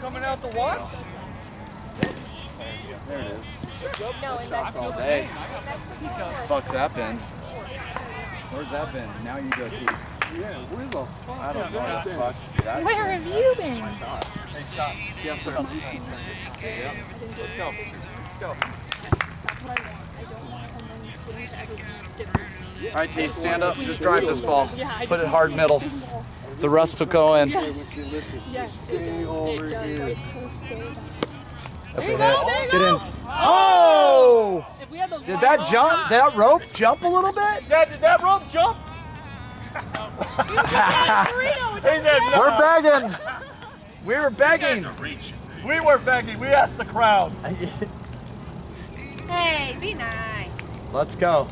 coming out to watch? There it is. No, in Shots all day. Fuck's that been? Where's that been? Now you go, Keith. Yeah, where the fuck? I don't know what the fuck. Where have you been? Hey, Scott. Yes, sir. Yep. Let's go. Let's go. That's what I want. I don't want to come in and swing to everything different. All right, T, stand up and just drive this ball. Yeah, I Put just it hard middle. The rest will go in. Yes. Yes, it does. over It does. here. Like, coach said. That's There you a go, hit. there you Get go. in. Oh! If we had those Did that jump? Did that rope jump a little bit? Yeah, did that rope jump? We're begging. We were begging. We were begging. We asked the crowd. Hey, be nice. Let's go.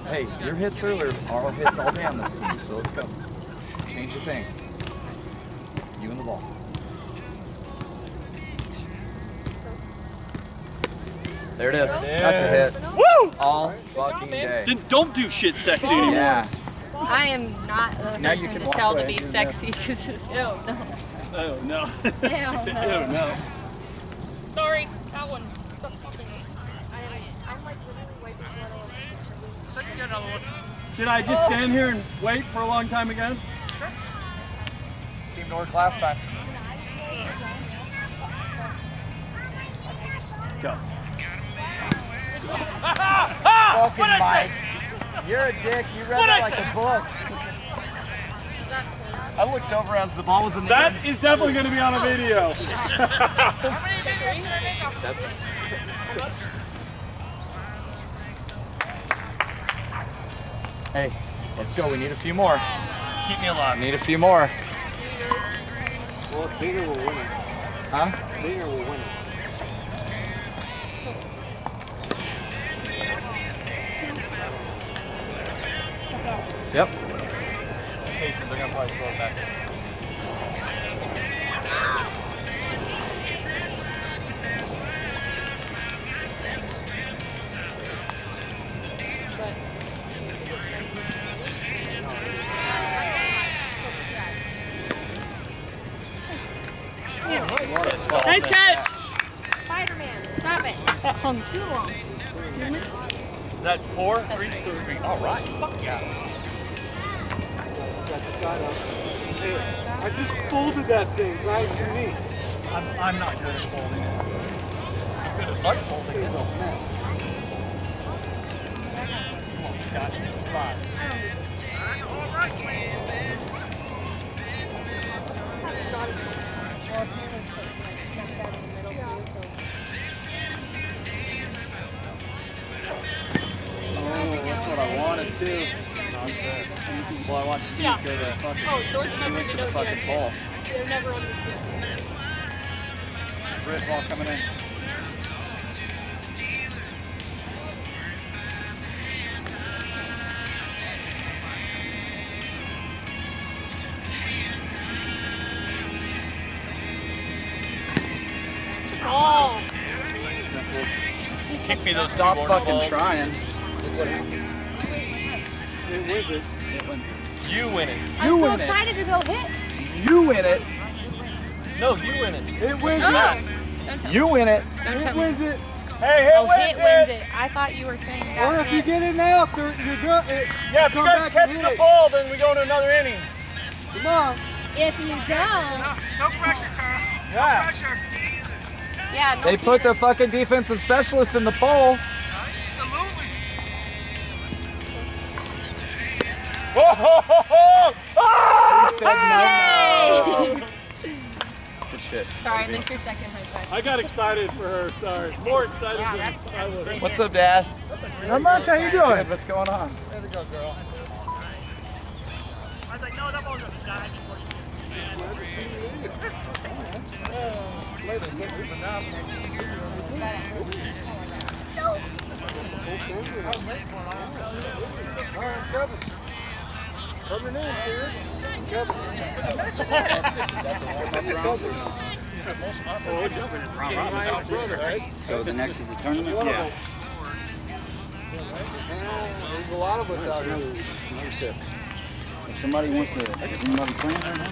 Hey, your hits earlier are hits all day on this team, so let's go. Change the thing. You and the ball. There it is. That's a hit. Woo! All fucking day. Then don't do shit sexy anymore. Yeah. I am not the Now you person can to walk tell away to be and do sexy because ew, no. Oh no. Hell She said, no. oh no. Sorry, that one. I'm like literally wiping Should I just stand here and wait for a long time again? Seemed to work last time. Go. Fucking Mike. You're a dick. You read that like a book. I looked over as the ball was in the That end. is definitely going to be on a video. Hey, let's go. We need a few more. Keep me alive. Need a few more. Well, Singer will win it. Huh? Singer will win it. Yep. They're going to probably throw it back. Nice catch! Spider-Man, stop it. That hung too long. Is that 4? 3? 3. All right. Fuck yeah. I just folded that thing right to me. I'm not good at folding it. I'm good at unfolding it. Come on, Scott. Slide. That's what I wanted too. Well, I watched Steve go to fucking. Oh, George he never went to even the knows he fucking has ball. kids. They're never on this field. Red ball coming in. Oh! Simple. Kick me those Stop two fucking balls. trying. Look what happens. It wins it. You win it. I'm You so win it. excited to go hit. You win it. No, you win it. It wins Oh, it. don't tell me. You win it. Don't It tell me. wins it. Hey, Oh, hit wins it. I thought you were saying Or got if you hit. get it now, you're good. Yeah, if you come guys back catch and the hit it. ball, then we go to another inning. Come on. If you don't, No pressure, Tom. No Yeah. pressure. yeah, no They put Peter. the fucking defensive specialist in the pole. Absolutely. Whoa, ho, ho, ho. Ah! He said no. Yay! Good shit. Sorry, I missed your second high five. I got excited for her. Sorry. More excited than I would. What's up, Dad? Not much. How you doing? What's going on? Way to go, girl. I was like, no, that ball's going to die before you Later, get me enough. Coming in, kid. So the next is the tournament? Yeah. There's a lot of us out here. If somebody wants to, is anybody playing right now?